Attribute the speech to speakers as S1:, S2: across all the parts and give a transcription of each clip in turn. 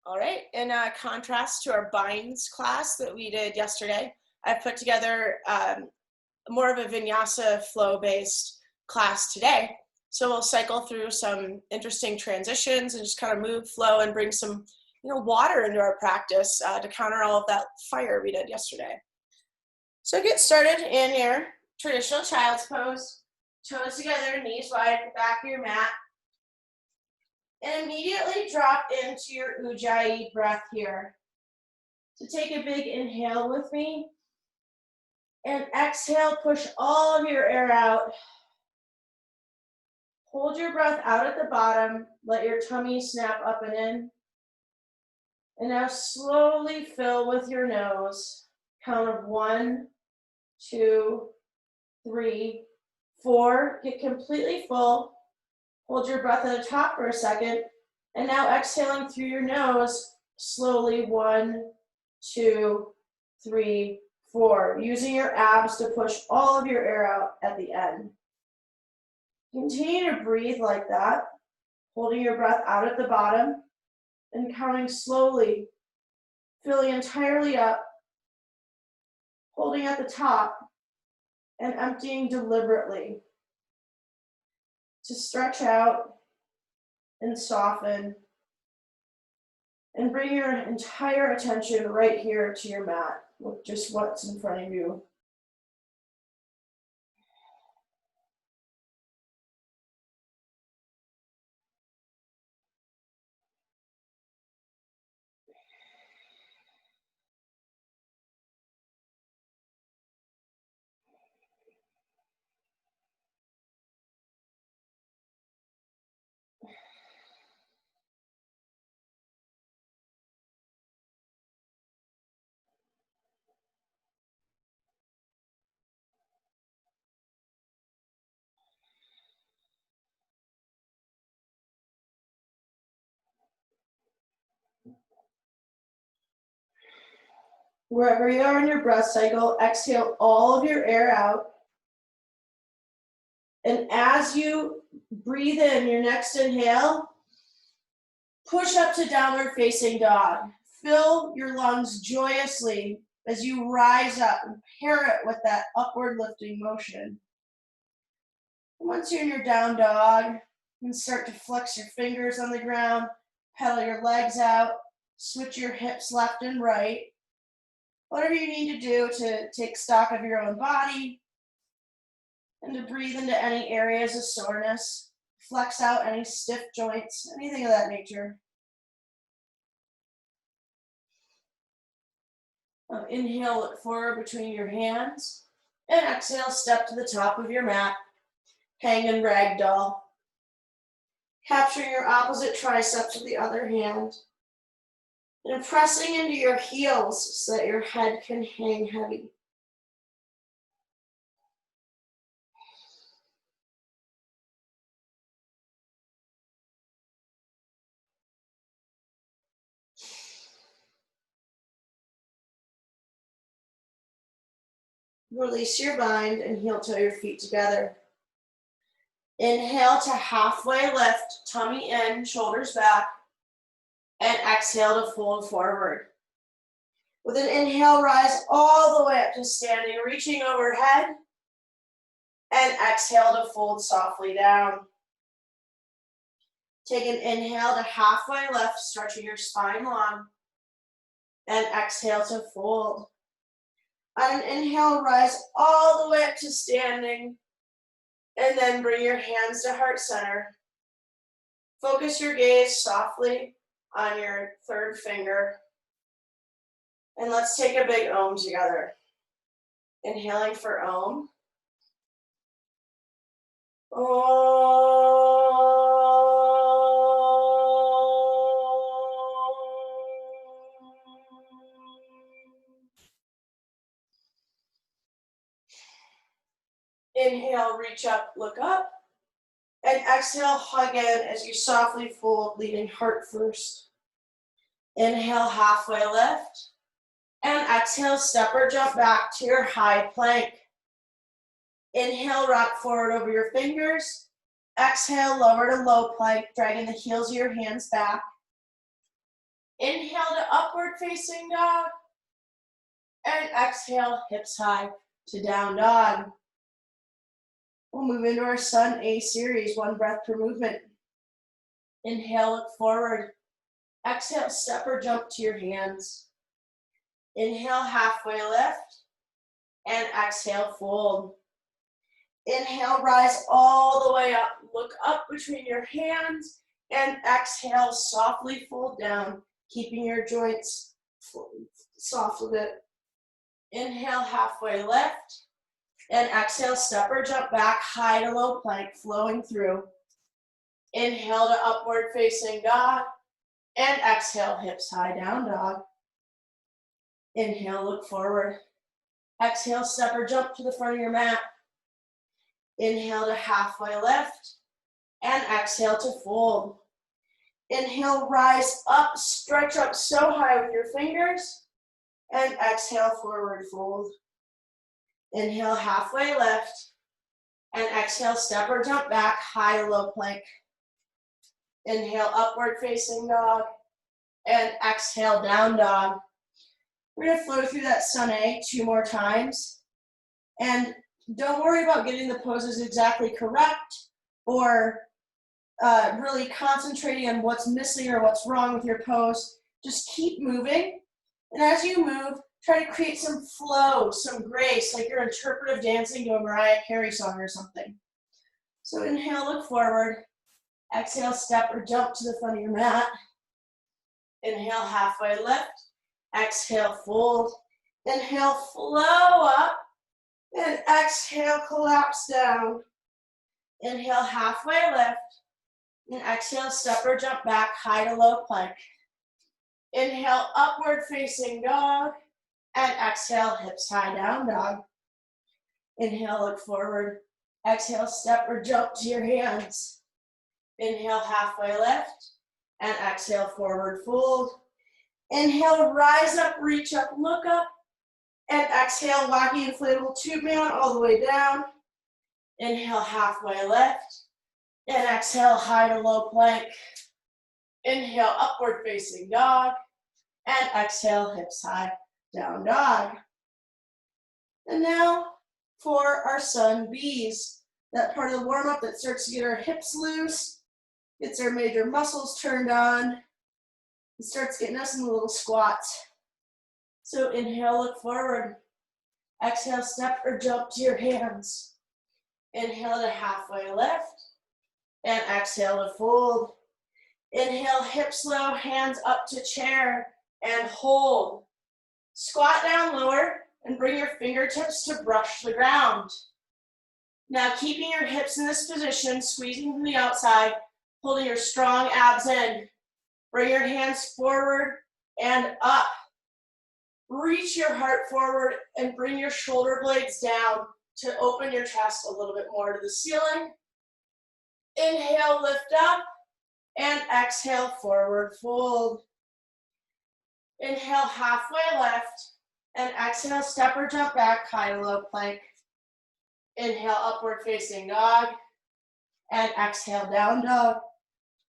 S1: All right, in contrast to our binds class that we did yesterday, I've put together more of a vinyasa flow-based class today. So we'll cycle through some interesting transitions and just kind of move, flow, and bring some water into our practice to counter all of that fire we did yesterday. So get started in your traditional child's pose, toes together, knees wide, back of your mat. And immediately drop into your Ujjayi breath here. So take a big inhale with me. And exhale, push all of your air out. Hold your breath out at the bottom. Let your tummy snap up and in. And now slowly fill with your nose. Count of 1, 2, 3, 4. Get completely full. Hold your breath at the top for a second. And now exhaling through your nose, slowly 1, 2, 3, 4. Using your abs to push all of your air out at the end. Continue to breathe like that, holding your breath out at the bottom and counting slowly, filling entirely up, holding at the top, and emptying deliberately to stretch out and soften and bring your entire attention right here to your mat with just what's in front of you. Wherever you are in your breath cycle, exhale all of your air out. And as you breathe in your next inhale, push up to downward facing dog. Fill your lungs joyously as you rise up and pair it with that upward lifting motion. And once you're in your down dog, you can start to flex your fingers on the ground, pedal your legs out, switch your hips left and right. Whatever you need to do to take stock of your own body and to breathe into any areas of soreness, flex out any stiff joints, anything of that nature. Inhale, look forward between your hands, and exhale, step to the top of your mat, hang in ragdoll. Capturing your opposite triceps with the other hand, and pressing into your heels so that your head can hang heavy. Release your bind and heel toe your feet together. Inhale to halfway lift, tummy in, shoulders back, and exhale to fold forward. With an inhale, rise all the way up to standing, reaching overhead, and exhale to fold softly down. Take an inhale to halfway lift, stretching your spine long, and exhale to fold. On an inhale, rise all the way up to standing, and then bring your hands to heart center. Focus your gaze softly on your third finger. And let's take a big Om together. Inhaling for Om. Om. Inhale, reach up, look up. And exhale, hug in as you softly fold, leading heart first. Inhale, halfway lift. And exhale, step or jump back to your high plank. Inhale, rock forward over your fingers. Exhale, lower to low plank, dragging the heels of your hands back. Inhale. upward facing dog. And exhale, hips high to down dog. We'll move into our Sun A series, 1 breath per movement. Inhale, look forward. Exhale, step or jump to your hands. Inhale, halfway lift. And exhale, fold. Inhale, rise all the way up. Look up between your hands. And exhale, softly fold down, keeping your joints soft a bit. Inhale, halfway lift. And exhale, step or jump back, high to low plank, flowing through. Inhale to upward facing dog. And exhale, hips high, down dog. Inhale, look forward. Exhale, step or jump to the front of your mat. Inhale to halfway lift. And exhale to fold. Inhale, rise up, stretch up so high with your fingers. And exhale, forward fold. Inhale, halfway lift. And exhale, step or jump back, high to low plank. Inhale, upward facing dog. And exhale, down dog. We're going to flow through that Sun A 2 more times. And don't worry about getting the poses exactly correct or really concentrating on what's missing or what's wrong with your pose. Just keep moving. And as you move, try to create some flow, some grace, like you're interpretive dancing to a Mariah Carey song or something. So inhale, look forward. Exhale, step or jump to the front of your mat. Inhale, halfway lift. Exhale, fold. Inhale, flow up. And exhale, collapse down. Inhale, halfway lift. And exhale, step or jump back, high to low plank. Inhale, upward facing dog. And exhale, hips high, down dog. Inhale, look forward. Exhale, step or jump to your hands. Inhale, halfway lift. And exhale, forward fold. Inhale, rise up, reach up, look up. And exhale, wacky inflatable tube man all the way down. Inhale, halfway lift. And exhale, high to low plank. Inhale, upward facing dog. And exhale, hips high, down dog. And now for our Sun Bs. That part of the warm-up that starts to get our hips loose, gets our major muscles turned on, and starts getting us in the little squats. So inhale, look forward. Exhale, step or jump to your hands. Inhale to halfway lift. And exhale to fold. Inhale, hips low, hands up to chair, and hold. Squat down lower and bring your fingertips to brush the ground. Now keeping your hips in this position, squeezing from the outside, holding your strong abs in. Bring your hands forward and up. Reach your heart forward and bring your shoulder blades down to open your chest a little bit more to the ceiling. Inhale, lift up, and exhale, forward fold. Inhale, halfway lift, and exhale, step or jump back, high to low plank. Inhale, upward facing dog, and exhale, down dog.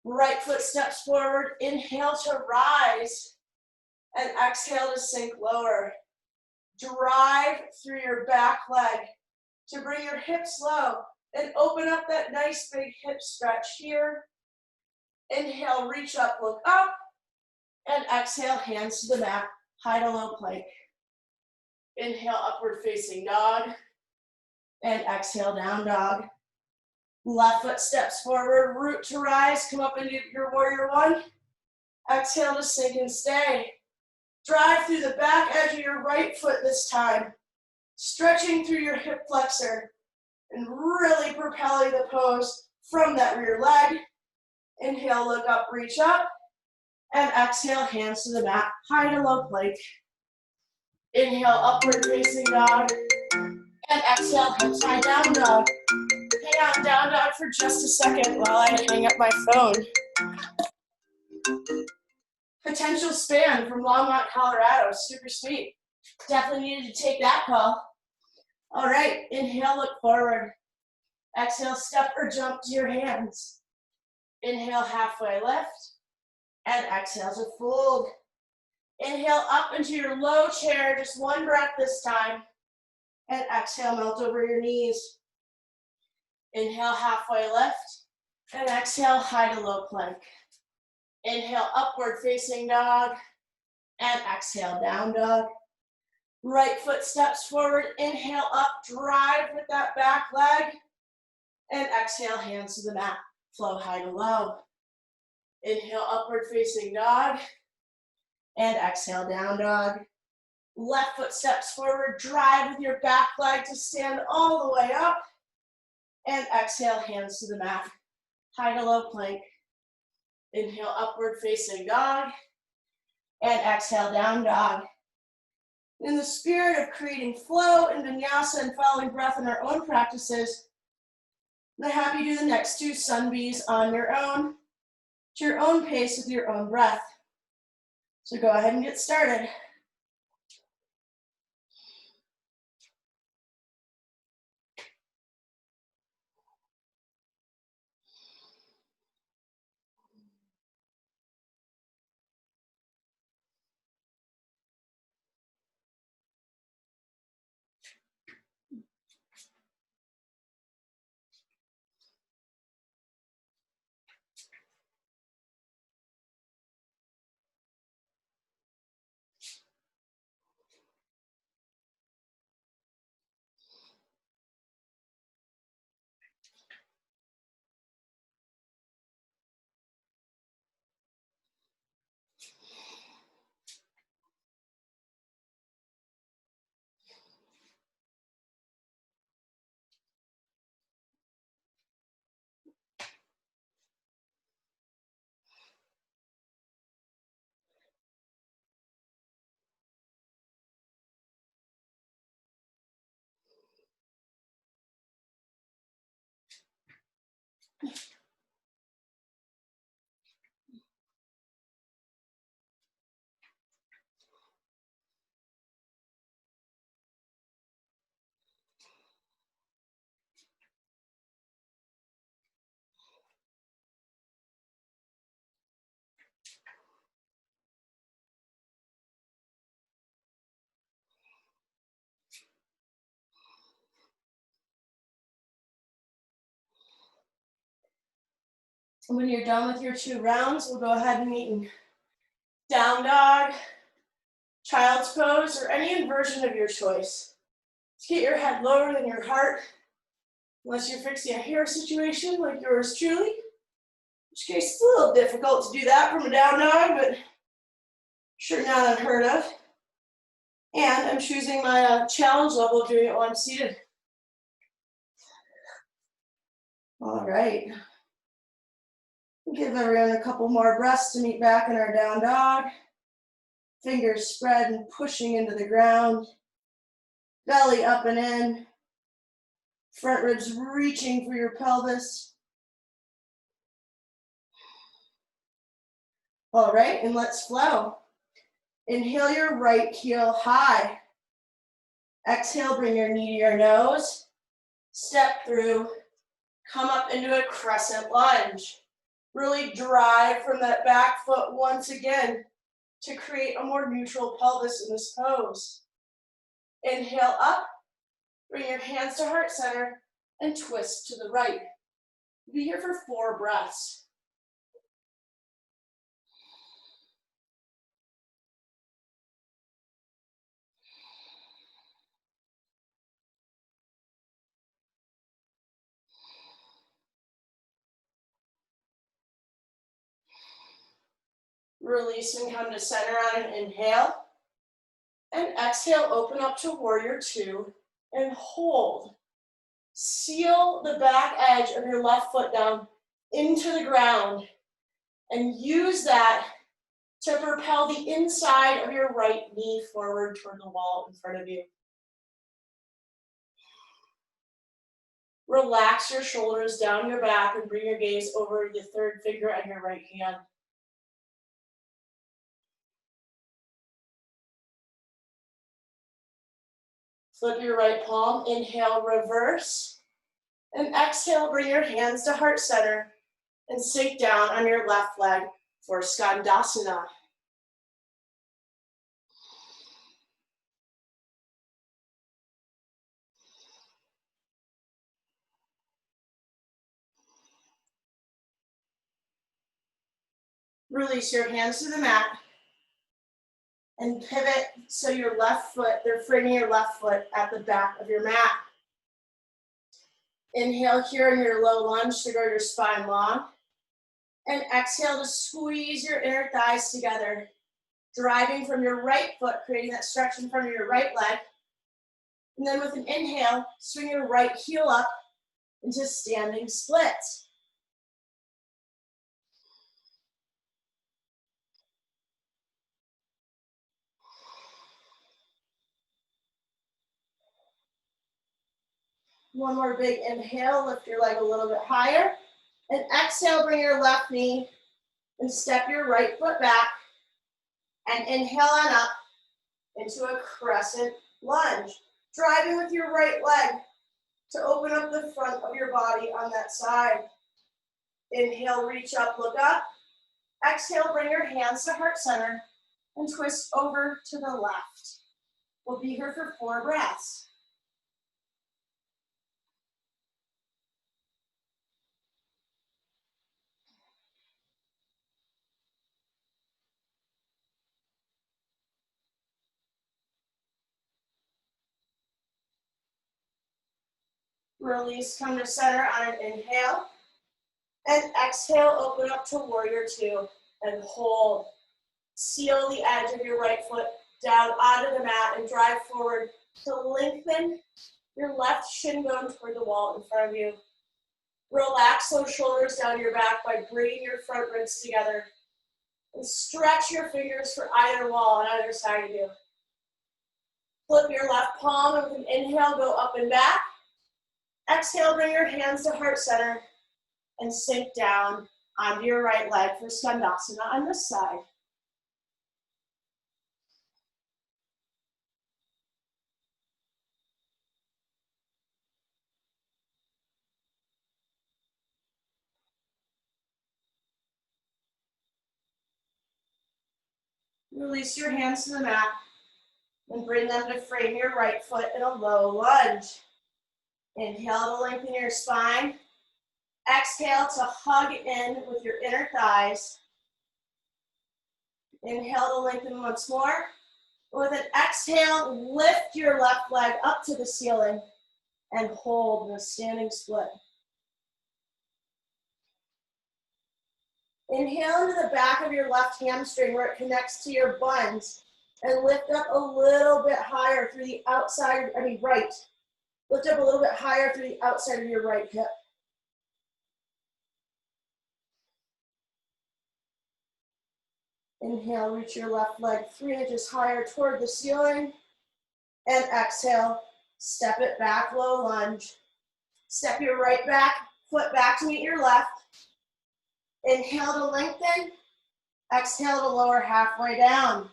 S1: Right foot steps forward, inhale to rise, and exhale to sink lower. Drive through your back leg to bring your hips low and open up that nice big hip stretch here. Inhale, reach up, look up, and exhale, hands to the mat, high to low plank. Inhale, upward facing dog, and exhale, down dog. Left foot steps forward, root to rise, come up into your warrior one. Exhale to sink and stay. Drive through the back edge of your right foot this time, stretching through your hip flexor and really propelling the pose from that rear leg. Inhale, look up, reach up, and exhale, hands to the mat, high to low plank. Inhale, upward facing dog, and exhale, hips high, down dog. Hang out down dog for just a second while I hang up my phone. Potential span from Longmont, Colorado, super sweet. Definitely needed to take that call. All right, inhale, look forward. Exhale, step or jump to your hands. Inhale, halfway lift, and exhale to fold. Inhale up into your low chair, just one breath this time. And exhale, melt over your knees. Inhale, halfway lift. And exhale, high to low plank. Inhale, upward facing dog. And exhale, down dog. Right foot steps forward. Inhale up, drive with that back leg. And exhale, hands to the mat. Flow high to low. Inhale, upward facing dog. And exhale, down dog. Left foot steps forward, drive with your back leg to stand all the way up. And exhale, hands to the mat. High to low plank. Inhale, upward facing dog. And exhale, down dog. In the spirit of creating flow and vinyasa and following breath in our own practices, I'm happy to do the next two sun bees on your own, to your own pace with your own breath. So go ahead and get started. When you're done with your 2 rounds, we'll go ahead and meet in down dog, child's pose, or any inversion of your choice. Just get your head lower than your heart, unless you're fixing a hair situation like yours truly. In which case, it's a little difficult to do that from a down dog, but sure not unheard of. And I'm choosing my challenge level, doing it while I'm seated. All right. Give everyone a couple more breaths to meet back in our down dog. Fingers spread and pushing into the ground. Belly up and in. Front ribs reaching for your pelvis. All right, and let's flow. Inhale your right heel high. Exhale, bring your knee to your nose. Step through. Come up into a crescent lunge. Really drive from that back foot once again to create a more neutral pelvis in this pose. Inhale up, bring your hands to heart center, and twist to the right. Be here for 4 breaths. Release and come to center on an inhale. And exhale, open up to warrior 2 and hold. Seal the back edge of your left foot down into the ground and use that to propel the inside of your right knee forward toward the wall in front of you. Relax your shoulders down your back and bring your gaze over the 3rd finger on your right hand. Flip your right palm, inhale, reverse. And exhale, bring your hands to heart center and sink down on your left leg for Skandasana. Release your hands to the mat and pivot so your left foot, they're framing your left foot at the back of your mat. Inhale here in your low lunge to grow your spine long. And exhale to squeeze your inner thighs together, driving from your right foot, creating that stretch in front of your right leg. And then with an inhale, swing your right heel up into standing splits. One more big inhale, lift your leg a little bit higher. And exhale, bring your left knee and step your right foot back. And inhale on up into a crescent lunge. Driving with your right leg to open up the front of your body on that side. Inhale, reach up, look up. Exhale, bring your hands to heart center and twist over to the left. We'll be here for 4 breaths. Release, come to center on an inhale. And exhale, open up to warrior 2 and hold. Seal the edge of your right foot down onto the mat and drive forward to lengthen your left shin bone toward the wall in front of you. Relax those shoulders down your back by bringing your front ribs together. And stretch your fingers for either wall on either side of you. Flip your left palm and with an inhale, go up and back. Exhale, bring your hands to heart center and sink down onto your right leg for Skandasana on this side. Release your hands to the mat and bring them to frame your right foot in a low lunge. Inhale to lengthen your spine. Exhale to hug in with your inner thighs. Inhale to lengthen once more. With an exhale, lift your left leg up to the ceiling and hold in a standing split. Inhale into the back of your left hamstring where it connects to your buns and lift up a little bit higher through the outside, right. Lift up a little bit higher through the outside of your right hip. Inhale, reach your left leg 3 inches higher toward the ceiling. And exhale, step it back, low lunge. Step your right foot back to meet your left. Inhale to lengthen. Exhale to lower halfway down.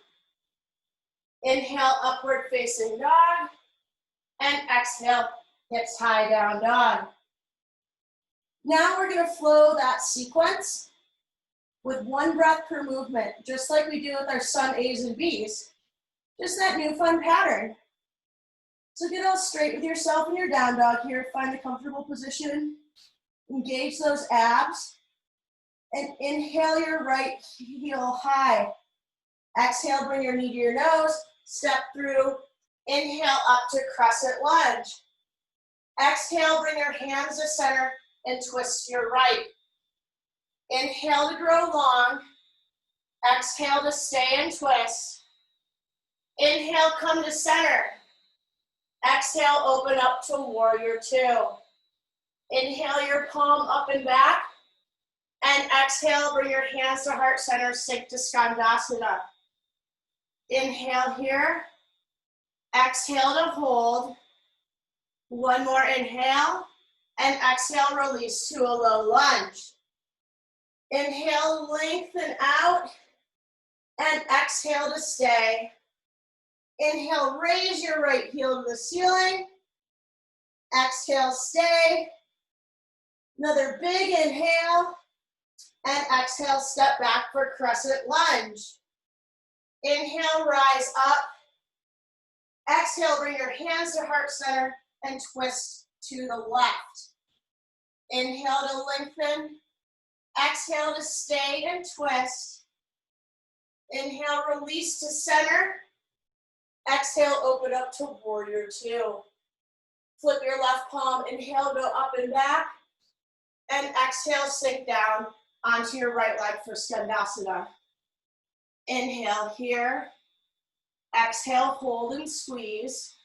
S1: Inhale, upward facing dog. And exhale, hips high, down dog. Now we're gonna flow that sequence with 1 breath per movement, just like we do with our sun A's and B's. Just that new fun pattern. So get all straight with yourself in your down dog here. Find a comfortable position. Engage those abs. And inhale your right heel high. Exhale, bring your knee to your nose. Step through. Inhale up to crescent lunge. Exhale, bring your hands to center and twist to your right. Inhale to grow long. Exhale to stay and twist. Inhale, come to center. Exhale, open up to warrior 2. Inhale your palm up and back. And exhale, bring your hands to heart center, sink to Skandasana. Inhale here. Exhale to hold. 1 more inhale. And exhale, release to a low lunge. Inhale, lengthen out. And exhale to stay. Inhale, raise your right heel to the ceiling. Exhale, stay. Another big inhale. And exhale, step back for crescent lunge. Inhale, rise up. Exhale, bring your hands to heart center and twist to the left. Inhale to lengthen. Exhale to stay and twist. Inhale, release to center. Exhale, open up to warrior two. Flip your left palm, inhale, go up and back. And exhale, sink down onto your right leg for Skandasana. Inhale here. Exhale, hold and squeeze.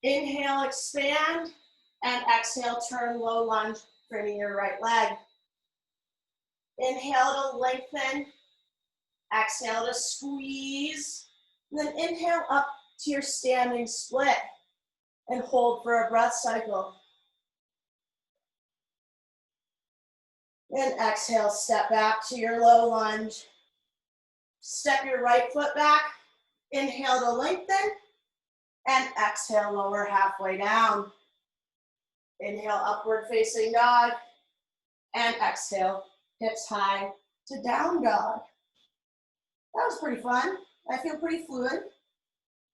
S1: Inhale, expand. And exhale, turn low lunge, bringing your right leg. Inhale to lengthen. Exhale to squeeze. And then inhale up to your standing split. And hold for a breath cycle. And exhale, step back to your low lunge. Step your right foot back. Inhale to lengthen. And exhale, lower halfway down. Inhale, upward facing dog. And exhale, hips high to down dog. That was pretty fun. I feel pretty fluid.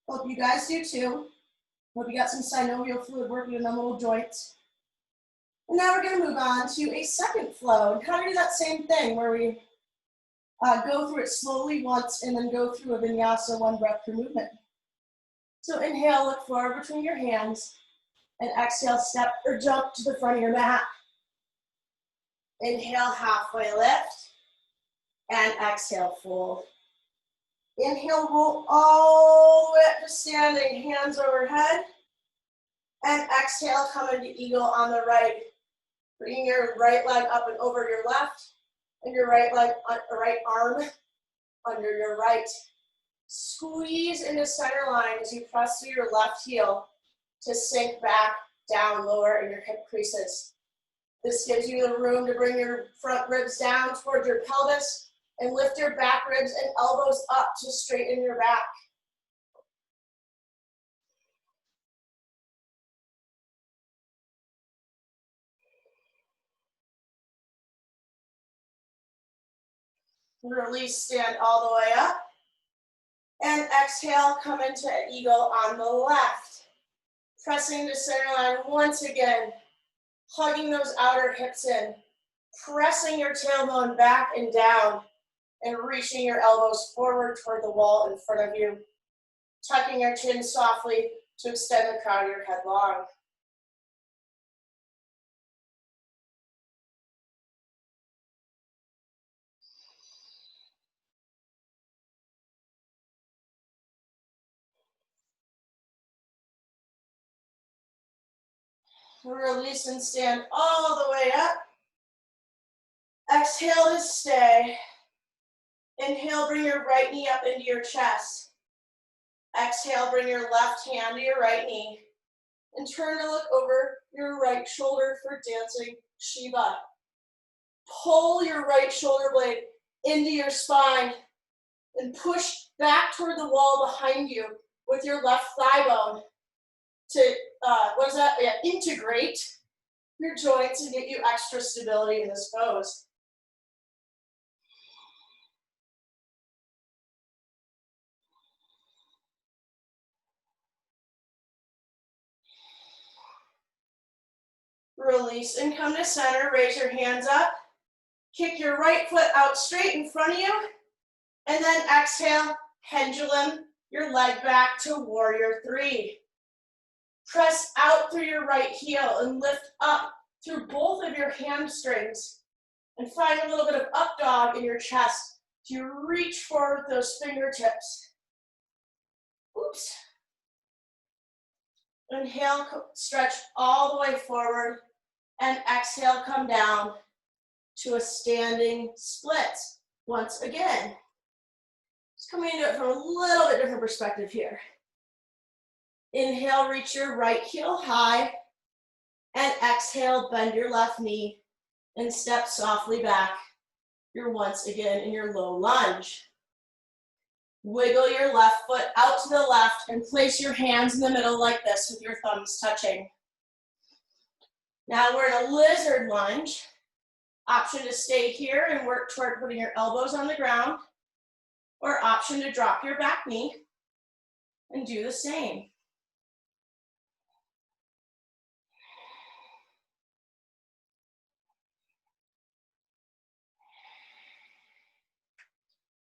S1: Hope you guys do too. Hope you got some synovial fluid working in the little joints. And now we're going to move on to a second flow and kind of do that same thing where we go through it slowly once and then go through a vinyasa, one breath per movement. So inhale, look forward between your hands, and exhale, step or jump to the front of your mat. Inhale, halfway lift, and exhale, fold. Inhale, roll all the way up to standing, hands overhead, and exhale, come into eagle on the right. Bringing your right leg up and over your left, and your right arm under your right. Squeeze into center line as you press through your left heel to sink back down lower in your hip creases. This gives you the room to bring your front ribs down toward your pelvis and lift your back ribs and elbows up to straighten your back. Release, stand all the way up. And exhale, come into an eagle on the left. Pressing to center line once again. Hugging those outer hips in. Pressing your tailbone back and down. And reaching your elbows forward toward the wall in front of you. Tucking your chin softly to extend the crown of your head long. Release and stand all the way up. Exhale to stay. Inhale, bring your right knee up into your chest. Exhale, bring your left hand to your right knee. And turn to look over your right shoulder for dancing Shiva. Pull your right shoulder blade into your spine and push back toward the wall behind you with your left thigh bone to, integrate your joints and get you extra stability in this pose. Release and come to center, raise your hands up. Kick your right foot out straight in front of you. And then exhale, pendulum your leg back to warrior three. Press out through your right heel and lift up through both of your hamstrings. And find a little bit of up dog in your chest to reach forward with those fingertips. Oops. Inhale, stretch all the way forward. And exhale, come down to a standing split once again. Just coming into it from a little bit different perspective here. Inhale, reach your right heel high. And exhale, bend your left knee and step softly back. You're once again in your low lunge. Wiggle your left foot out to the left and place your hands in the middle like this with your thumbs touching. Now we're in a lizard lunge. Option to stay here and work toward putting your elbows on the ground, or option to drop your back knee and do the same.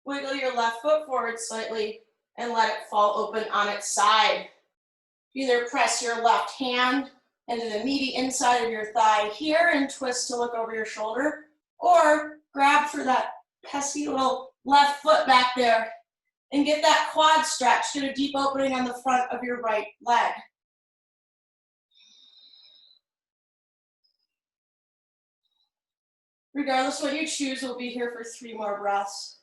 S1: Wiggle your left foot forward slightly and let it fall open on its side. Either press your left hand into the meaty inside of your thigh here and twist to look over your shoulder, or grab for that pesky little left foot back there and get that quad stretch, get a deep opening on the front of your right leg. Regardless what you choose, we'll be here for 3 more breaths.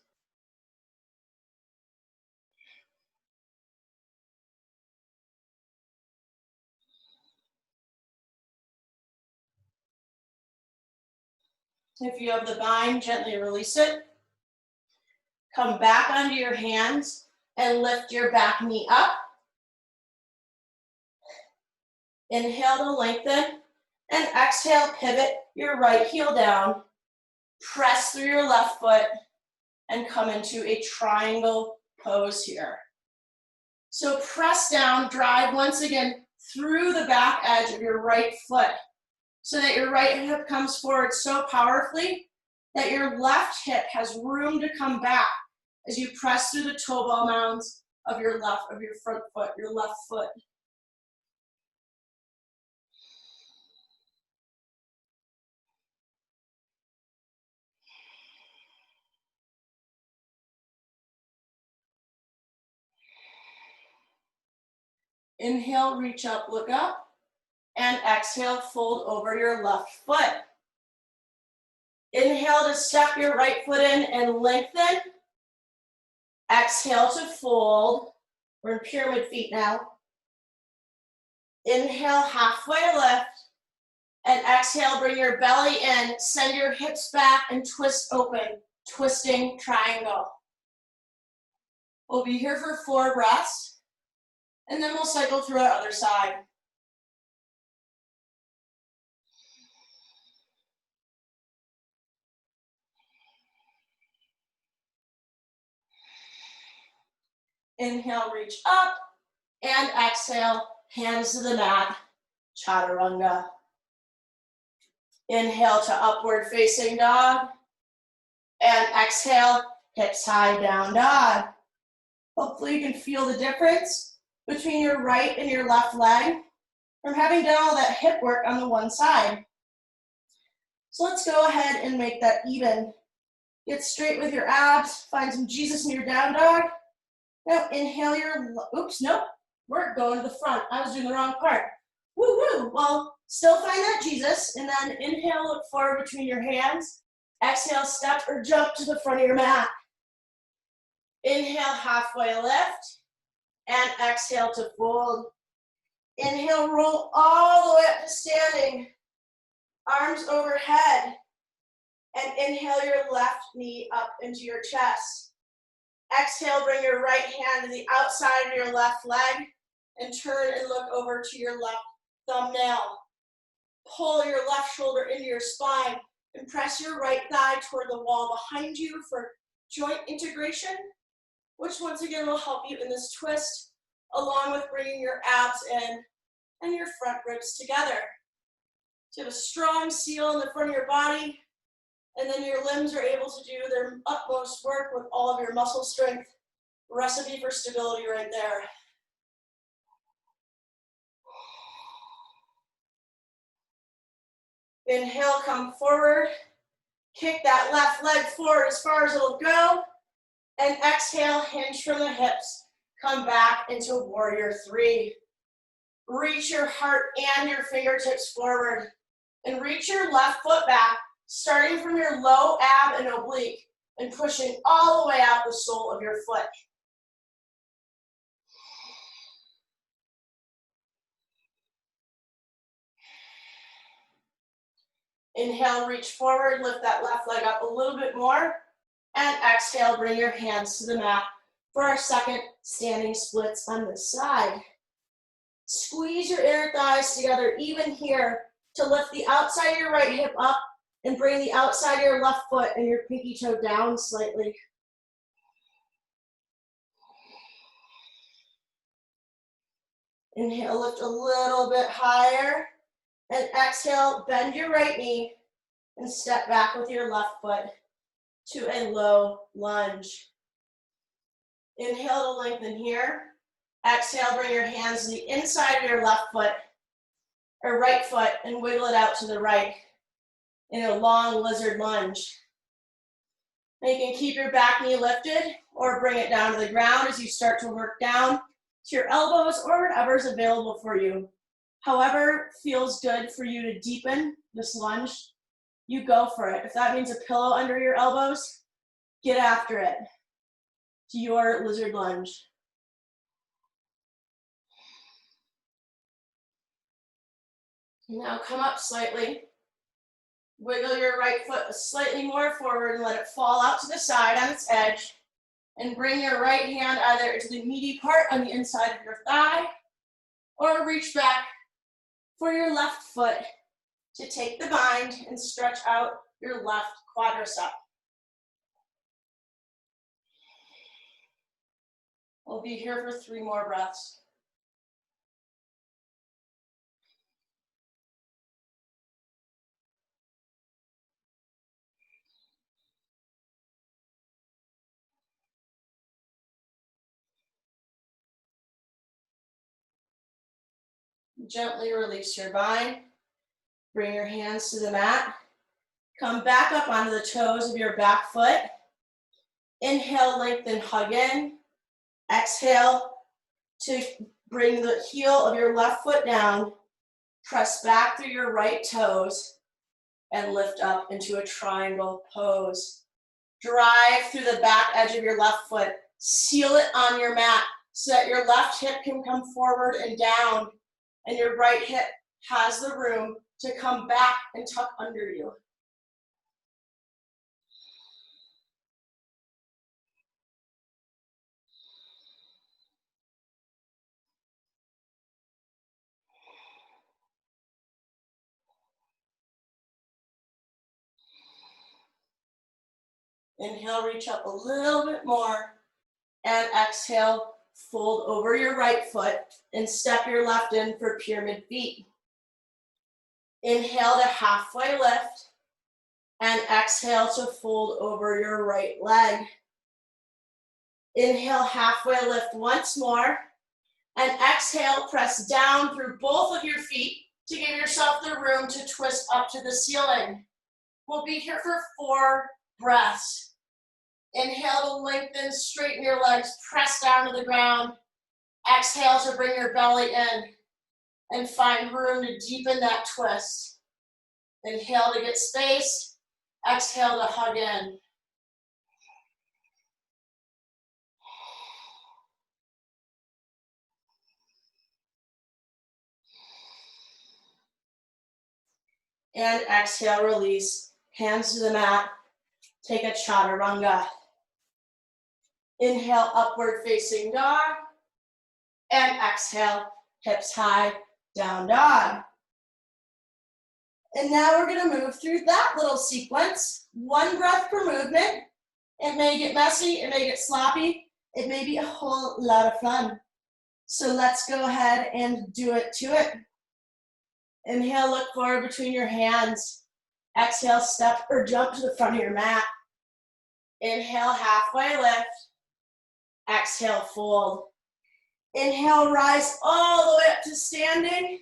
S1: If you have the bind, gently release it. Come back onto your hands and lift your back knee up. Inhale to lengthen, and exhale, pivot your right heel down. Press through your left foot and come into a triangle pose here. So press down, drive once again through the back edge of your right foot so that your right hip comes forward so powerfully that your left hip has room to come back as you press through the toe ball mounds of your front foot, your left foot. Inhale, reach up, look up, and exhale, fold over your left foot. Inhale to step your right foot in and lengthen. Exhale to fold. We're in pyramid feet now. Inhale, halfway lift. And exhale, bring your belly in. Send your hips back and twist open. Twisting triangle. We'll be here for 4 breaths. And then we'll cycle through our other side. Inhale, reach up, and exhale, hands to the mat, chaturanga. Inhale to upward facing dog, and exhale, hips high, down dog. Hopefully you can feel the difference between your right and your left leg from having done all that hip work on the one side. So let's go ahead and make that even. Get straight with your abs, find some Jesus in your down dog. Now inhale your, oops, nope, we're going to the front. I was doing the wrong part. Woo woo, well, still find that Jesus, and then inhale, look forward between your hands. Exhale, step or jump to the front of your mat. Inhale, halfway lift, and exhale to fold. Inhale, roll all the way up to standing. Arms overhead, and inhale your left knee up into your chest. Exhale, bring your right hand to the outside of your left leg and turn and look over to your left thumbnail. Pull your left shoulder into your spine and press your right thigh toward the wall behind you for joint integration, which once again will help you in this twist, along with bringing your abs in and your front ribs together. So you have a strong seal in the front of your body, and then your limbs are able to do their utmost work with all of your muscle strength. Recipe for stability right there. Inhale, come forward. Kick that left leg forward as far as it'll go. And exhale, hinge from the hips. Come back into warrior 3. Reach your heart and your fingertips forward. And reach your left foot back, starting from your low ab and oblique, and pushing all the way out the sole of your foot. Inhale, reach forward, lift that left leg up a little bit more, and exhale, bring your hands to the mat for our second standing splits on this side. Squeeze your inner thighs together even here to lift the outside of your right hip up and bring the outside of your left foot and your pinky toe down slightly. Inhale, lift a little bit higher, and exhale, bend your right knee and step back with your left foot to a low lunge. Inhale to lengthen here. Exhale, bring your hands to the inside of your left foot or right foot and wiggle it out to the right in a long lizard lunge. And you can keep your back knee lifted or bring it down to the ground as you start to work down to your elbows or whatever is available for you. However feels good for you to deepen this lunge, you go for it. If that means a pillow under your elbows, get after it to your lizard lunge. Now come up slightly. Wiggle your right foot slightly more forward and let it fall out to the side on its edge. And bring your right hand either to the meaty part on the inside of your thigh or reach back for your left foot to take the bind and stretch out your left quadricep. We'll be here for 3 more breaths. Gently release your bind. Bring your hands to the mat. Come back up onto the toes of your back foot. Inhale, lengthen, hug in. Exhale to bring the heel of your left foot down. Press back through your right toes and lift up into a triangle pose. Drive through the back edge of your left foot. Seal it on your mat so that your left hip can come forward and down and your right hip has the room to come back and tuck under you. Inhale, reach up a little bit more, and exhale, fold over your right foot and step your left in for pyramid feet. Inhale to halfway lift, and exhale to fold over your right leg. Inhale, halfway lift once more, and exhale, press down through both of your feet to give yourself the room to twist up to the ceiling. We'll be here for 4 breaths. Inhale to lengthen, straighten your legs, press down to the ground. Exhale to bring your belly in and find room to deepen that twist. Inhale to get space. Exhale to hug in. And exhale, release. Hands to the mat. Take a chaturanga. Inhale, upward facing dog. And exhale, hips high, down dog. And now we're gonna move through that little sequence. 1 breath per movement. It may get messy, it may get sloppy, it may be a whole lot of fun. So let's go ahead and do it to it. Inhale, look forward between your hands. Exhale, step or jump to the front of your mat. Inhale, halfway lift. Exhale, fold. Inhale, rise all the way up to standing.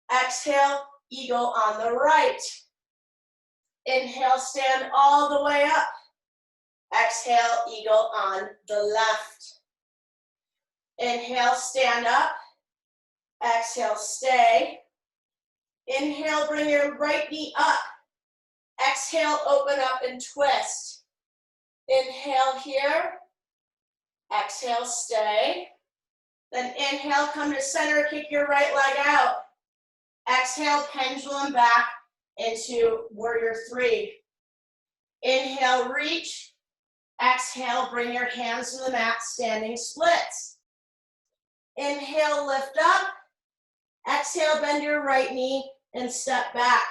S1: Exhale, eagle on the right. Inhale, stand all the way up. Exhale, eagle on the left. Inhale, stand up. Exhale, stay. Inhale, bring your right knee up. Exhale, open up and twist. Inhale here. Exhale, stay. Then inhale, come to center, kick your right leg out. Exhale, pendulum back into warrior 3. Inhale, reach. Exhale, bring your hands to the mat, standing splits. Inhale, lift up. Exhale, bend your right knee and step back.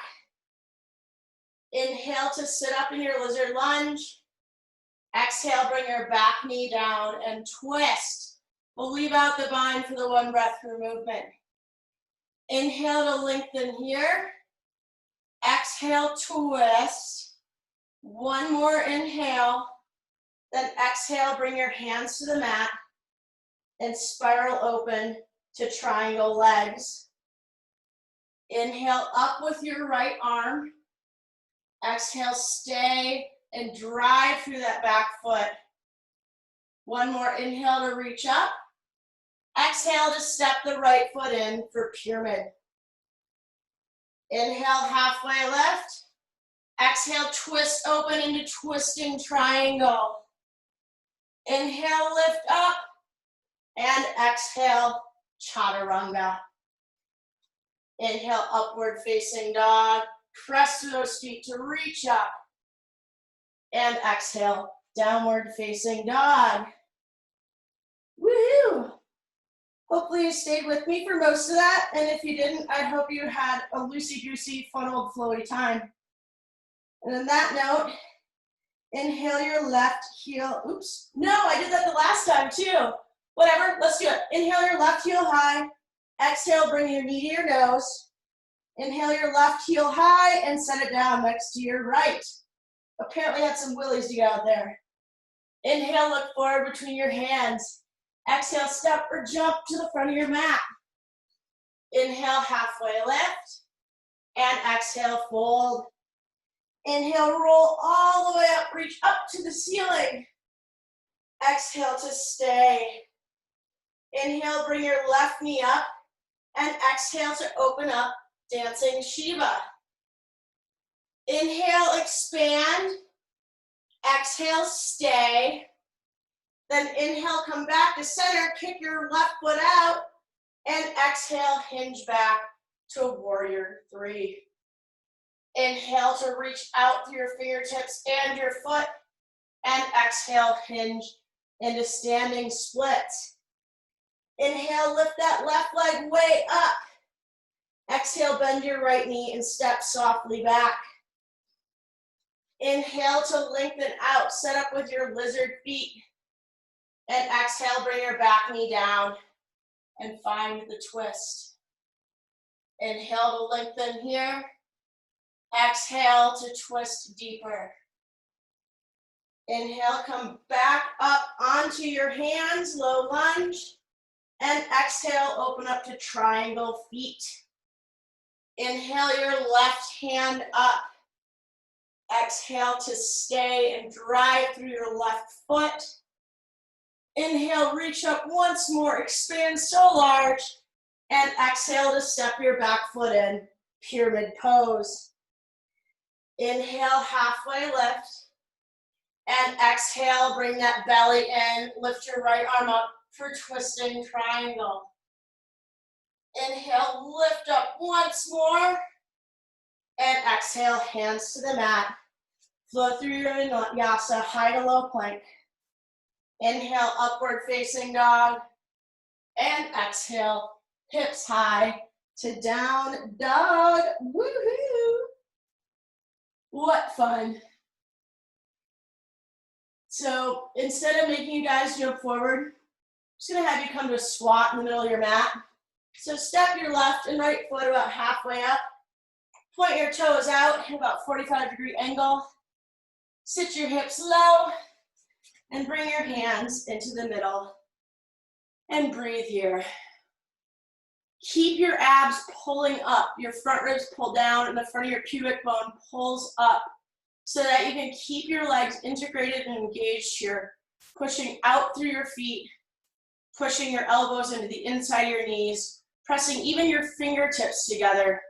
S1: Inhale to sit up in your lizard lunge. Exhale, bring your back knee down and twist. We'll leave out the bind for the 1 breath per movement. Inhale to lengthen here. Exhale, twist. 1 more inhale. Then exhale, bring your hands to the mat and spiral open to triangle legs. Inhale up with your right arm. Exhale, stay and drive through that back foot. One more inhale to reach up. Exhale to step the right foot in for pyramid. Inhale, halfway lift. Exhale, twist open into twisting triangle. Inhale, lift up. And exhale, chaturanga. Inhale, upward facing dog. Press through those feet to reach up. And exhale, downward facing dog. Woohoo! Hopefully you stayed with me for most of that, and if you didn't, I hope you had a loosey-goosey, fun old flowy time. And on that note, inhale your left heel. Oops, no, I did that the last time too. Whatever, let's do it. Inhale your left heel high. Exhale, bring your knee to your nose. Inhale your left heel high and set it down next to your right. Apparently had some willies to get out there. Inhale, look forward between your hands. Exhale, step or jump to the front of your mat. Inhale, halfway lift. And exhale, fold. Inhale, roll all the way up, reach up to the ceiling. Exhale to stay. Inhale, bring your left knee up. And exhale to open up, dancing Shiva. Inhale, expand. Exhale, stay. Then inhale, come back to center, kick your left foot out, and exhale, hinge back to warrior three. Inhale to reach out through your fingertips and your foot, and exhale, hinge into standing split. Inhale, lift that left leg way up. Exhale, bend your right knee and step softly back. Inhale to lengthen out, set up with your lizard feet. And exhale, bring your back knee down and find the twist. Inhale to lengthen here. Exhale to twist deeper. Inhale, come back up onto your hands, low lunge. And exhale, open up to triangle feet. Inhale your left hand up. Exhale to stay and drive through your left foot. Inhale, reach up once more, expand so large. And exhale to step your back foot in, pyramid pose. Inhale, halfway lift. And exhale, bring that belly in, lift your right arm up for twisting triangle. Inhale, lift up once more. And exhale, hands to the mat. Flow through your vinyasa, high to low plank. Inhale, upward facing dog. And exhale, hips high to down dog. Woohoo! What fun. So instead of making you guys jump forward, I'm just gonna have you come to a squat in the middle of your mat. So step your left and right foot about halfway up. Point your toes out at about 45-degree angle. Sit your hips low and bring your hands into the middle. And breathe here. Keep your abs pulling up. Your front ribs pull down and the front of your pubic bone pulls up so that you can keep your legs integrated and engaged here. Pushing out through your feet, pushing your elbows into the inside of your knees, pressing even your fingertips together.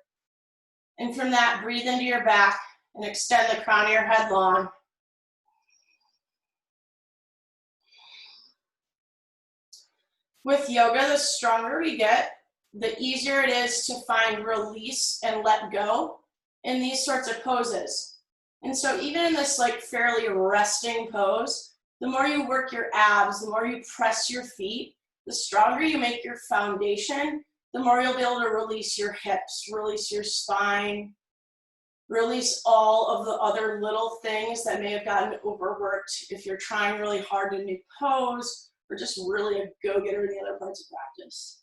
S1: And from that, breathe into your back and extend the crown of your head long. With yoga, the stronger we get, the easier it is to find release and let go in these sorts of poses. And so even in this like fairly resting pose, the more you work your abs, the more you press your feet, the stronger you make your foundation, the more you'll be able to release your hips, release your spine, release all of the other little things that may have gotten overworked if you're trying really hard in a new pose, or just really a go-getter in the other parts of practice.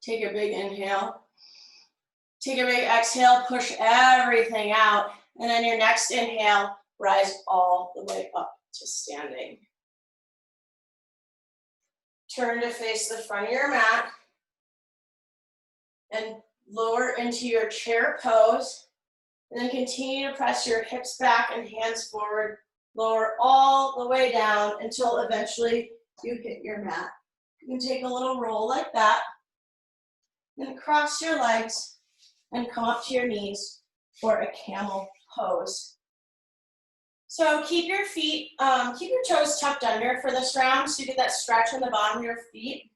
S1: Take a big inhale. Take a big exhale, push everything out. And then your next inhale, rise all the way up to standing. Turn to face the front of your mat and lower into your chair pose. And then continue to press your hips back and hands forward. Lower all the way down until eventually you hit your mat. You can take a little roll like that. Then cross your legs and come up to your knees for a camel pose. So keep your feet, keep your toes tucked under for this round so you get that stretch on the bottom of your feet.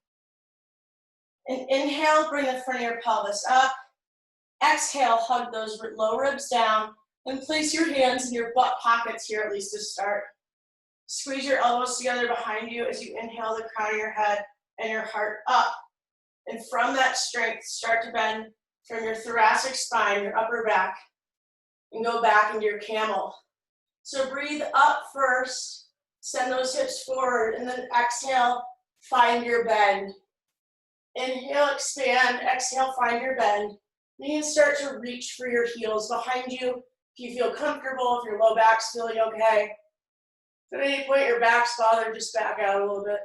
S1: And inhale, bring the front of your pelvis up. Exhale, hug those low ribs down. And place your hands in your butt pockets here, at least to start. Squeeze your elbows together behind you as you inhale the crown of your head and your heart up. And from that strength, start to bend from your thoracic spine, your upper back, and go back into your camel. So breathe up first, send those hips forward, and then exhale, find your bend. Inhale, expand, exhale, find your bend. Then you can start to reach for your heels behind you. If you feel comfortable, if your low back's feeling okay. If at any point your back's bothered, just back out a little bit.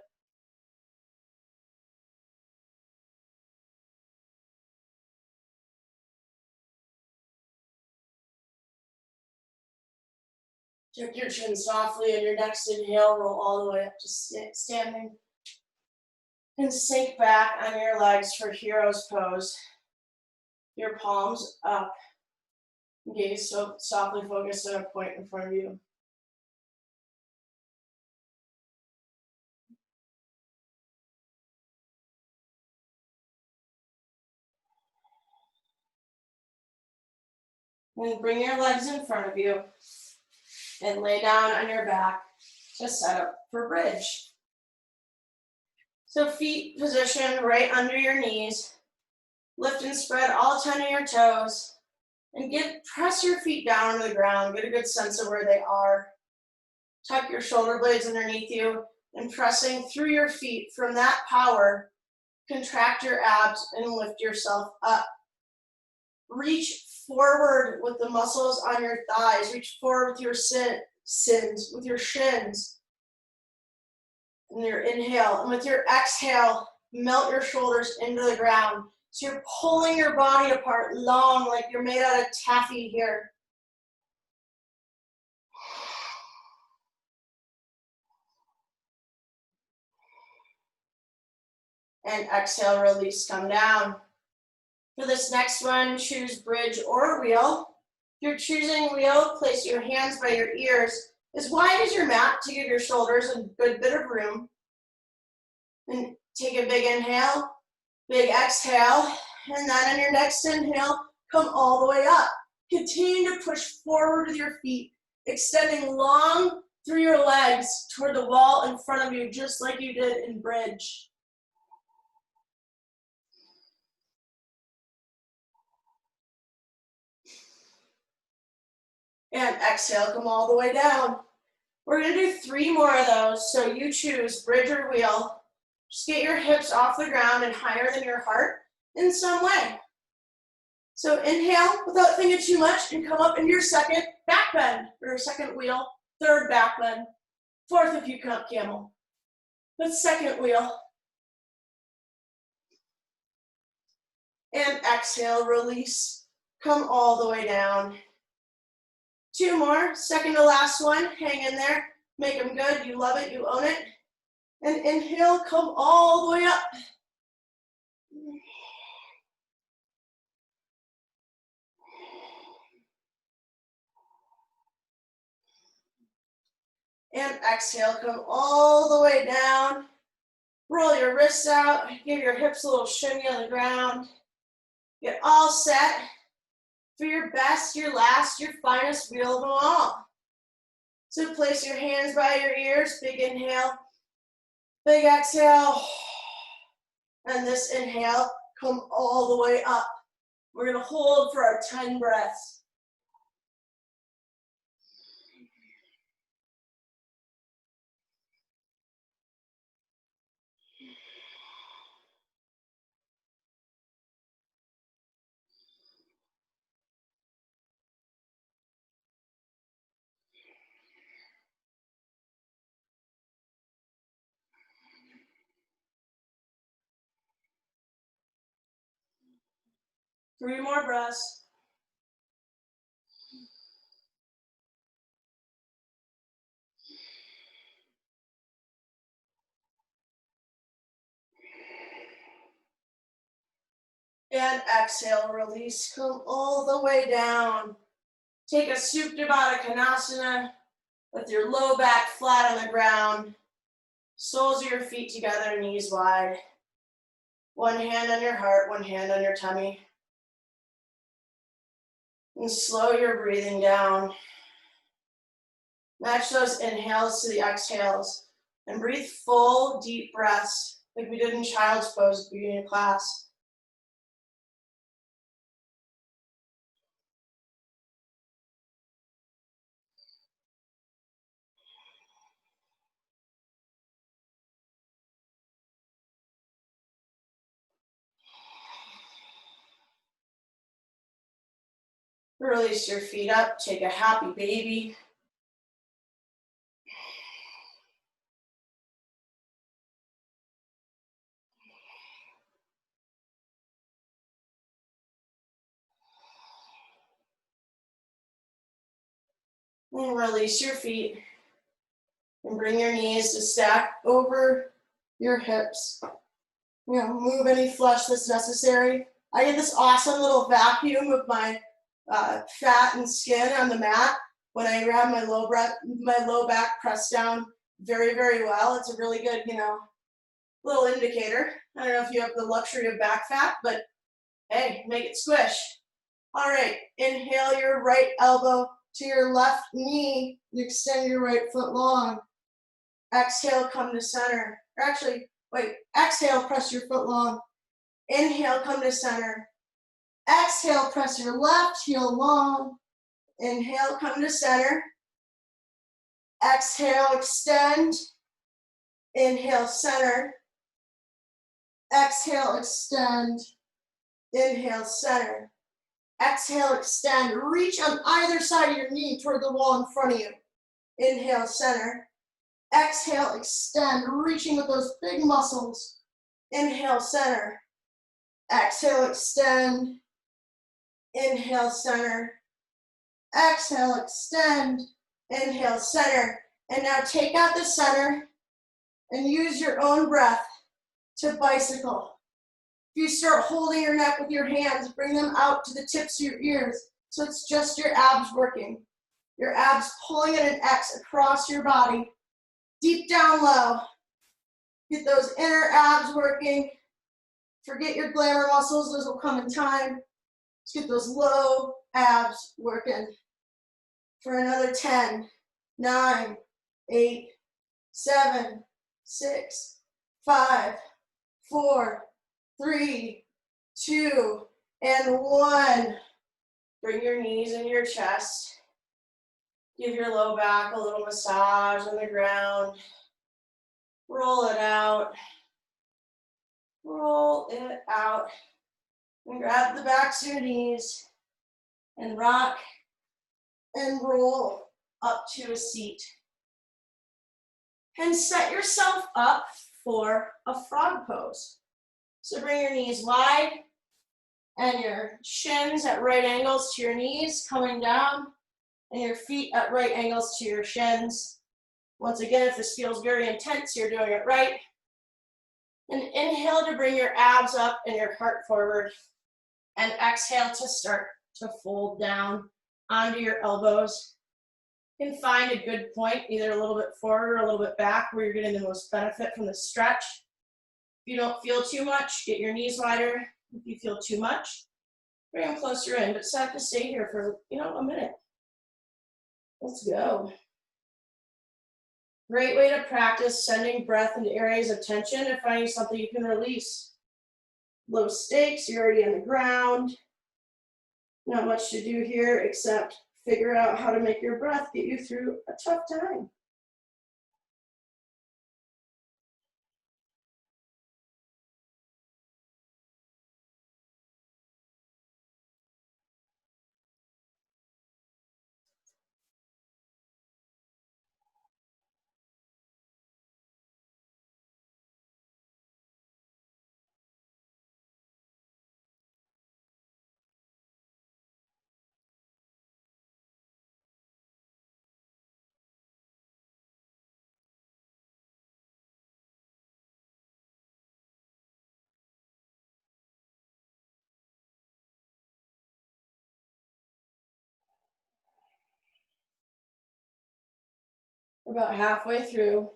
S1: Tuck your chin softly, and your next inhale, roll all the way up to standing. And sink back on your legs for hero's pose. Your palms up. Gaze so softly focused on a point in front of you. And bring your legs in front of you and lay down on your back to set up for bridge. So feet positioned right under your knees. Lift and spread all 10 of your toes. And press your feet down to the ground. Get a good sense of where they are. Tuck your shoulder blades underneath you and pressing through your feet from that power, contract your abs and lift yourself up. Reach forward with the muscles on your thighs. Reach forward with your with your shins. And your inhale. And with your exhale, melt your shoulders into the ground. So you're pulling your body apart long, like you're made out of taffy here. And exhale, release, come down. For this next one, choose bridge or wheel. If you're choosing wheel, place your hands by your ears as wide as your mat to give your shoulders a good bit of room. And take a big inhale, big exhale, and then on your next inhale, come all the way up. Continue to push forward with your feet, extending long through your legs toward the wall in front of you, just like you did in bridge. And exhale, come all the way down. We're gonna do 3 more of those, so you choose bridge or wheel. Just get your hips off the ground and higher than your heart in some way. So inhale without thinking too much and come up into your second back bend, or second wheel, third back bend, fourth if you count camel. But second wheel. And exhale, release, come all the way down. 2 more, second to last one, hang in there, make them good, you love it, you own it. And inhale, come all the way up. And exhale, come all the way down. Roll your wrists out, give your hips a little shimmy on the ground. Get all set for your best, your last, your finest wheel of them all. So place your hands by your ears, big inhale, big exhale. And this inhale, come all the way up. We're gonna hold for our 10 breaths. 3 more breaths. And exhale, release, come all the way down. Take a Supta Baddha Konasana with your low back flat on the ground. Soles of your feet together, knees wide. One hand on your heart, one hand on your tummy. And slow your breathing down. Match those inhales to the exhales. And breathe full, deep breaths like we did in child's pose at the beginning of class. Release your feet up, take a happy baby. And release your feet. And bring your knees to stack over your hips. Move any flesh that's necessary. I get this awesome little vacuum of my fat and skin on the mat when I have my low back pressed down very, very well. It's a really good, little indicator. I don't know if you have the luxury of back fat, but hey, make it squish. All right, inhale your right elbow to your left knee and extend your right foot long. Exhale, come to center. Or actually, wait, exhale, press your foot long. Inhale, come to center. Exhale, press your left heel long. Inhale, come to center. Exhale, extend. Inhale, center. Exhale, extend. Inhale, center. Exhale, extend. Reach on either side of your knee toward the wall in front of you. Inhale, center. Exhale, extend, reaching with those big muscles. Inhale, center. Exhale, extend. Inhale, center. Exhale, extend. Inhale, center. And now take out the center and use your own breath to bicycle. If you start holding your neck with your hands, bring them out to the tips of your ears. So it's just your abs working. Your abs pulling at an X across your body. Deep down low. Get those inner abs working. Forget your glamour muscles, those will come in time. Let's get those low abs working. For another 10, 9, 8, 7, 6, 5, 4, 3, 2, and 1. Bring your knees into your chest. Give your low back a little massage on the ground. Roll it out. Roll it out. And grab the backs of your knees and rock and roll up to a seat. And set yourself up for a frog pose. So bring your knees wide and your shins at right angles to your knees coming down, and your feet at right angles to your shins. Once again, if this feels very intense, you're doing it right. And inhale to bring your abs up and your heart forward. And exhale to start to fold down onto your elbows. You can find a good point, either a little bit forward or a little bit back, where you're getting the most benefit from the stretch. If you don't feel too much, get your knees wider. If you feel too much, bring them closer in, but set to stay here for, a minute. Let's go. Great way to practice sending breath into areas of tension and finding something you can release. Low stakes, you're already on the ground. Not much to do here except figure out how to make your breath get you through a tough time. We're about halfway through.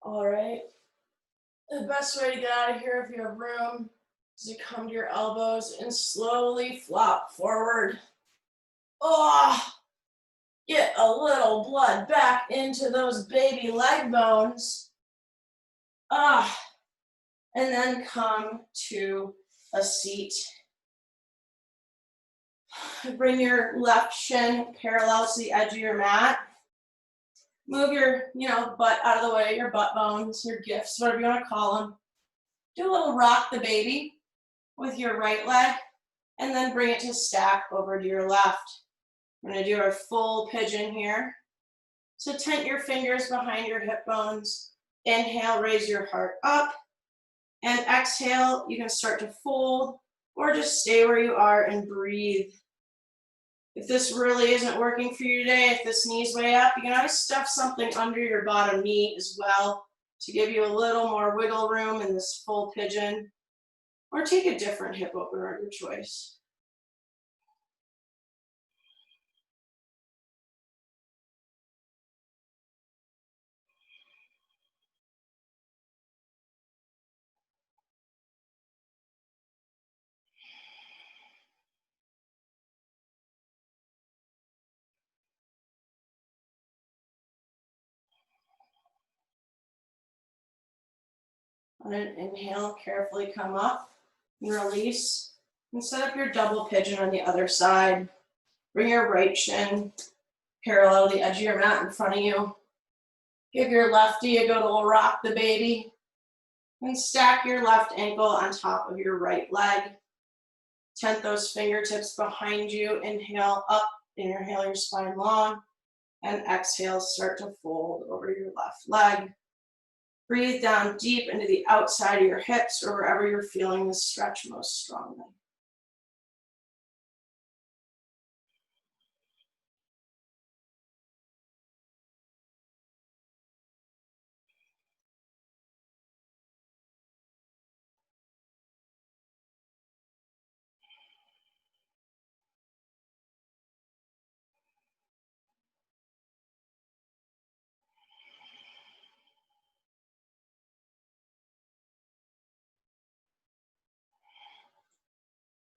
S1: All right. The best way to get out of here if you have room is to come to your elbows and slowly flop forward. Oh, get a little blood back into those baby leg bones. Ah, and then come to a seat. Bring your left shin parallel to the edge of your mat. Move your, butt out of the way, your butt bones, your gifts, whatever you want to call them. Do a little rock the baby with your right leg, and then bring it to stack over to your left. We're going to do our full pigeon here. So tent your fingers behind your hip bones. Inhale, raise your heart up. And exhale, you can start to fold or just stay where you are and breathe. If this really isn't working for you today, if this knee's way up, you can always stuff something under your bottom knee as well to give you a little more wiggle room in this full pigeon. Or take a different hip opener of your choice. On an inhale, carefully come up and release. And set up your double pigeon on the other side. Bring your right shin parallel to the edge of your mat in front of you. Give your lefty a good little rock the baby. And stack your left ankle on top of your right leg. Tent those fingertips behind you. Inhale up, inhale your spine long. And exhale, start to fold over your left leg. Breathe down deep into the outside of your hips or wherever you're feeling the stretch most strongly.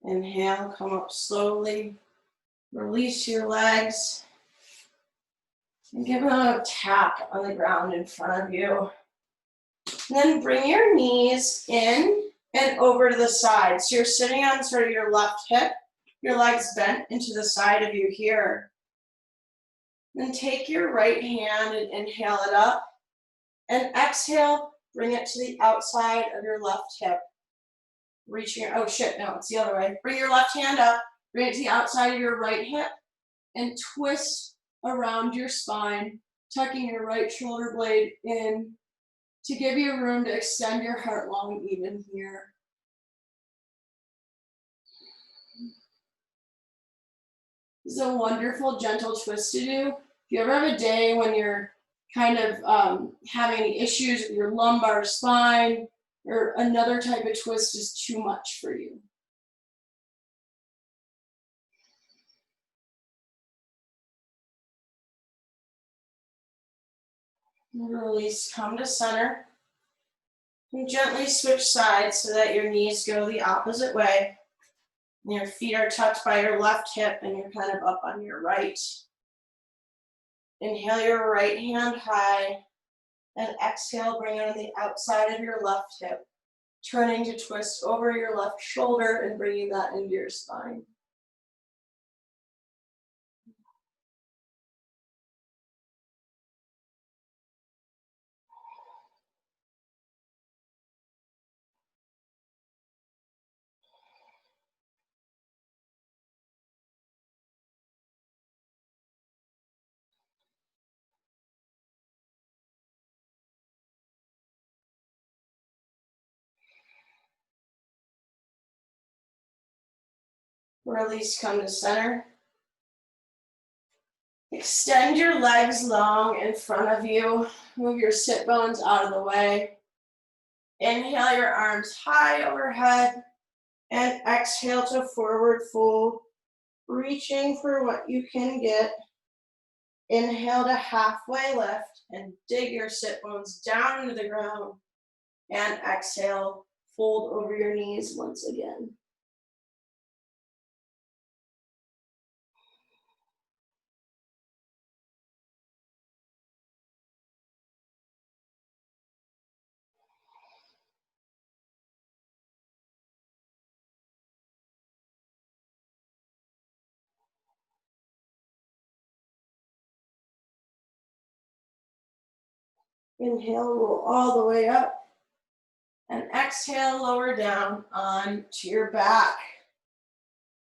S1: Inhale, come up slowly. Release your legs. And give them a tap on the ground in front of you. And then bring your knees in and over to the side. So you're sitting on sort of your left hip, your legs bent into the side of you here. Then take your right hand and inhale it up. And exhale, bring it to the outside of your left hip. Reaching your, oh shit, no, it's the other way. Bring your left hand up, bring it to the outside of your right hip, and twist around your spine, tucking your right shoulder blade in to give you room to extend your heart long even here. This is a wonderful, gentle twist to do. If you ever have a day when you're kind of having any issues with your lumbar spine, or another type of twist is too much for you. Release, come to center. And gently switch sides so that your knees go the opposite way. And your feet are tucked by your left hip and you're kind of up on your right. Inhale your right hand high and exhale, bring it on the outside of your left hip, turning to twist over your left shoulder and bringing that into your spine. Release, come to center. Extend your legs long in front of you. Move your sit bones out of the way. Inhale your arms high overhead and exhale to forward fold, reaching for what you can get. Inhale to halfway lift and dig your sit bones down into the ground. And exhale, fold over your knees once again. Inhale, roll all the way up. And exhale, lower down onto your back.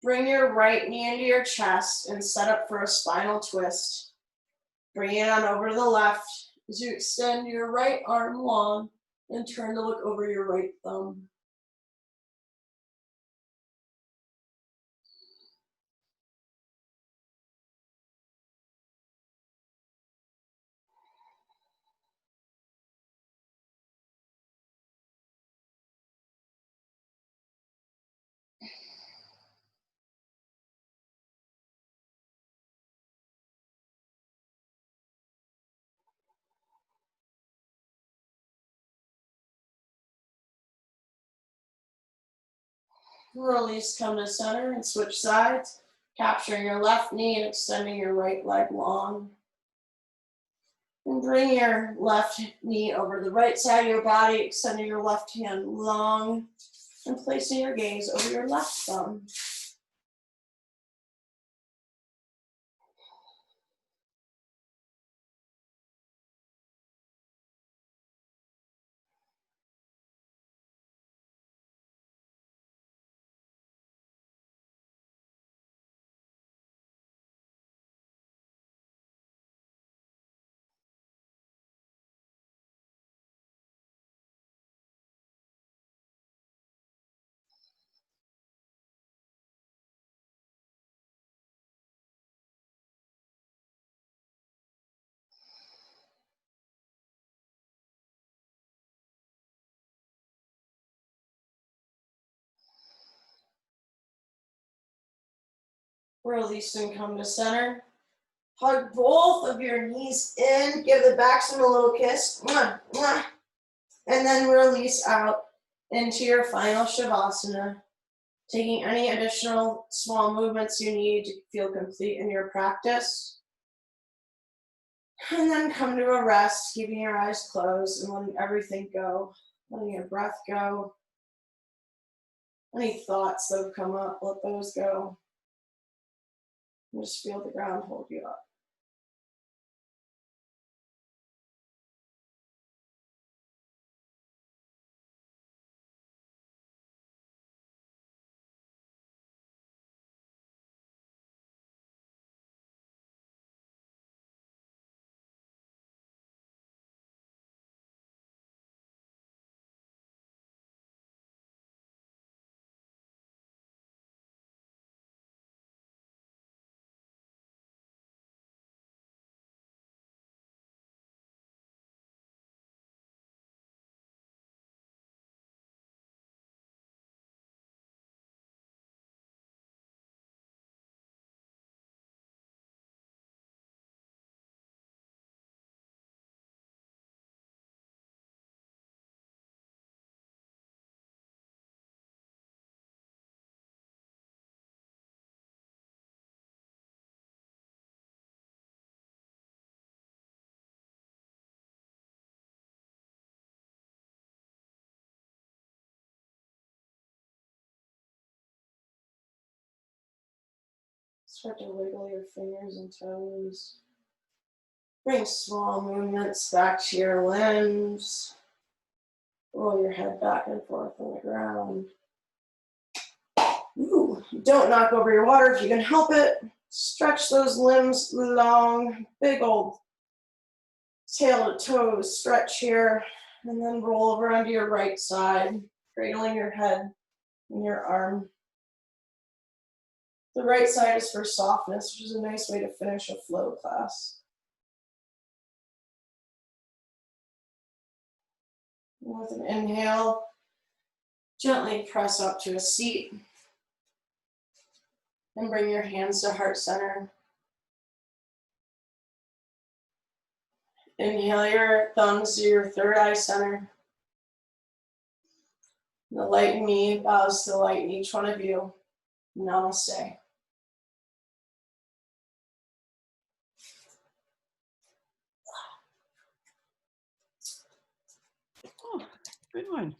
S1: Bring your right knee into your chest and set up for a spinal twist. Bring it on over to the left as you extend your right arm long and turn to look over your right thumb. Release, come to center and switch sides, capturing your left knee and extending your right leg long. And bring your left knee over the right side of your body, extending your left hand long and placing your gaze over your left thumb. Release and come to center. Hug both of your knees in. Give the backswing a little kiss. Mwah, mwah. And then release out into your final Shavasana. Taking any additional small movements you need to feel complete in your practice. And then come to a rest, keeping your eyes closed and letting everything go. Letting your breath go. Any thoughts that have come up, let those go. And just feel the ground hold you up. Start to wiggle your fingers and toes. Bring small movements back to your limbs. Roll your head back and forth on the ground. Ooh, don't knock over your water if you can help it. Stretch those limbs long, big old tail to toes stretch here. And then roll over onto your right side, cradling your head in your arm. The right side is for softness, which is a nice way to finish a flow class. With an inhale, gently press up to a seat and bring your hands to heart center. Inhale your thumbs to your third eye center. The light in me bows to the light in each one of you. Namaste.
S2: Oh, good one.